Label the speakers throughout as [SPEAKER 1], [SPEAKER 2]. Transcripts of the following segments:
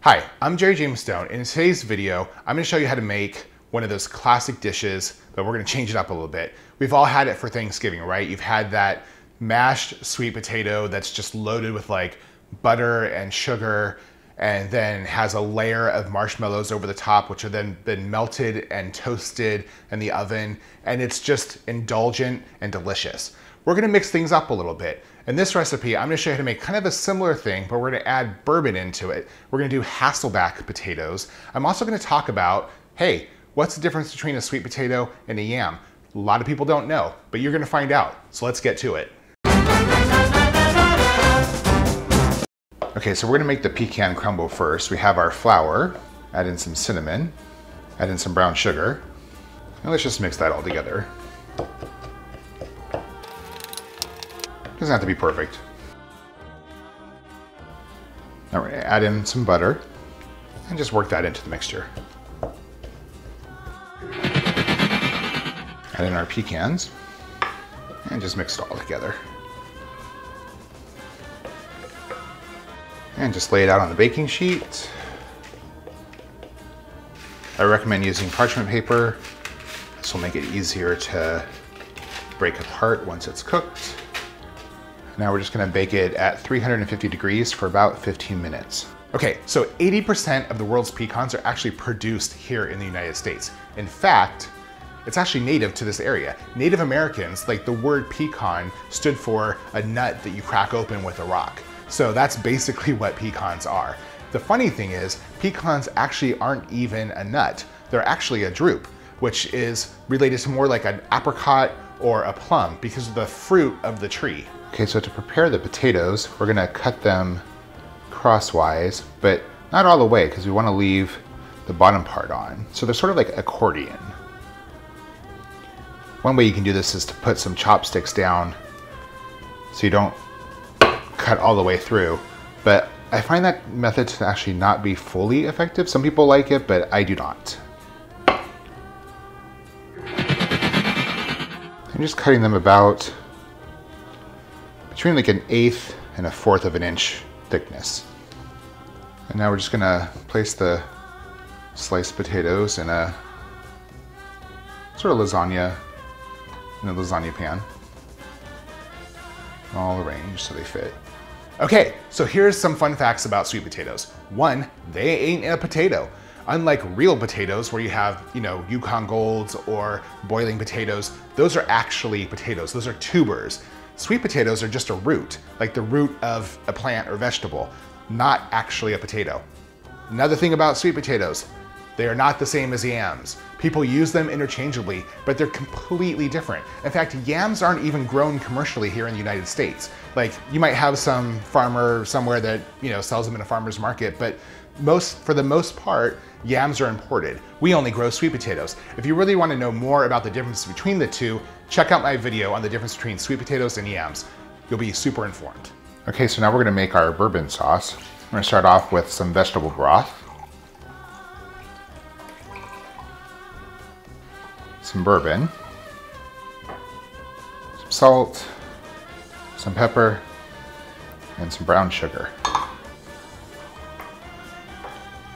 [SPEAKER 1] Hi, I'm Jerry James Stone. In today's video, I'm going to show you how to make one of those classic dishes, but we're going to change it up a little bit. We've all had it for Thanksgiving, right? You've had that mashed sweet potato that's just loaded with like butter and sugar and then has a layer of marshmallows over the top, which have then been melted and toasted in the oven. And it's just indulgent and delicious. We're going to mix things up a little bit. In this recipe, I'm going to show you how to make kind of a similar thing, but we're going to add bourbon into it. We're going to do hasselback potatoes. I'm also going to talk about, hey, what's the difference between a sweet potato and a yam? A lot of people don't know, but you're going to find out. So let's get to it. Okay, so we're going to make the pecan crumble first. We have our flour, add in some cinnamon, add in some brown sugar, and let's just mix that all together. Doesn't have to be perfect. Now we're going to add in some butter and just work that into the mixture. Add in our pecans and just mix it all together. And just lay it out on the baking sheet. I recommend using parchment paper. This will make it easier to break apart once it's cooked. Now we're just gonna bake it at 350 degrees for about 15 minutes. Okay, so 80% of the world's pecans are actually produced here in the United States. In fact, it's actually native to this area. Native Americans, like the word pecan stood for a nut that you crack open with a rock. So that's basically what pecans are. The funny thing is, pecans actually aren't even a nut. They're actually a drupe, which is related to more like an apricot or a plum because of the fruit of the tree. Okay, so to prepare the potatoes, we're gonna cut them crosswise, but not all the way because we wanna leave the bottom part on. So they're sort of like accordion. One way you can do this is to put some chopsticks down so you don't cut all the way through, but I find that method to actually not be fully effective. Some people like it, but I do not. I'm just cutting them about between like 1/8 and 1/4 of an inch thickness. And now we're just gonna place the sliced potatoes in a sort of lasagna, in a lasagna pan. All arranged so they fit. Okay, so here's some fun facts about sweet potatoes. One, they ain't a potato. Unlike real potatoes where you have, Yukon Golds or boiling potatoes, those are actually potatoes. Those are tubers. Sweet potatoes are just a root, like the root of a plant or vegetable, not actually a potato. Another thing about sweet potatoes, they are not the same as yams. People use them interchangeably, but they're completely different. In fact, yams aren't even grown commercially here in the United States. Like, you might have some farmer somewhere that, sells them in a farmer's market, but for the most part, yams are imported. We only grow sweet potatoes. If you really want to know more about the difference between the two, check out my video on the difference between sweet potatoes and yams. You'll be super informed. Okay, so now we're gonna make our bourbon sauce. I'm gonna start off with some vegetable broth, some bourbon, some salt, some pepper, and some brown sugar.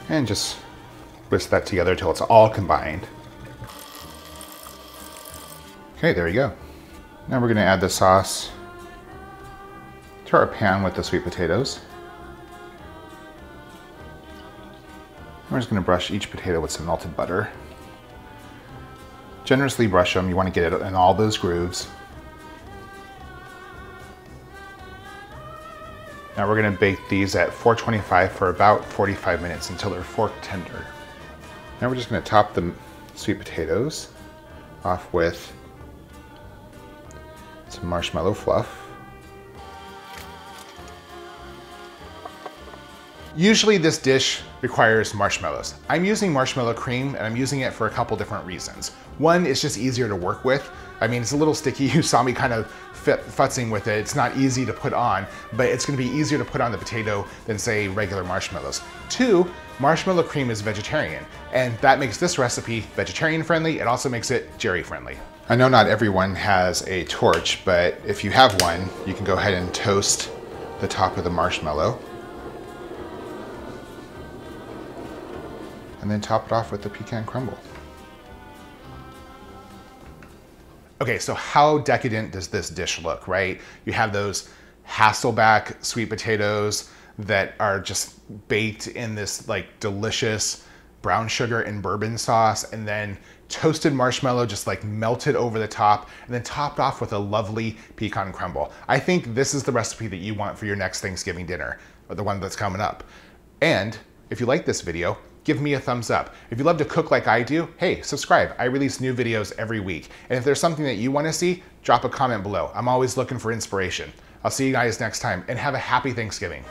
[SPEAKER 1] And just whisk that together till it's all combined. Okay, there you go. Now we're gonna add the sauce to our pan with the sweet potatoes. We're just gonna brush each potato with some melted butter. Generously brush them, you wanna get it in all those grooves. Now we're gonna bake these at 425 for about 45 minutes until they're fork tender. Now we're just gonna top the sweet potatoes off with some marshmallow fluff. Usually this dish requires marshmallows. I'm using marshmallow cream and I'm using it for a couple different reasons. One, it's just easier to work with. I mean, it's a little sticky. You saw me kind of futzing with it. It's not easy to put on, but it's gonna be easier to put on the potato than say regular marshmallows. Two, marshmallow cream is vegetarian, and that makes this recipe vegetarian friendly. It also makes it Jerry friendly. I know not everyone has a torch, but if you have one, you can go ahead and toast the top of the marshmallow. and then top it off with the pecan crumble. Okay, so how decadent does this dish look, right? You have those hasselback sweet potatoes that are just baked in this like delicious brown sugar and bourbon sauce, and then toasted marshmallow just like melted over the top, and then topped off with a lovely pecan crumble. I think this is the recipe that you want for your next Thanksgiving dinner, or the one that's coming up. And if you like this video, give me a thumbs up. If you love to cook like I do, hey, subscribe. I release new videos every week. And if there's something that you want to see, drop a comment below. I'm always looking for inspiration. I'll see you guys next time, and have a happy Thanksgiving.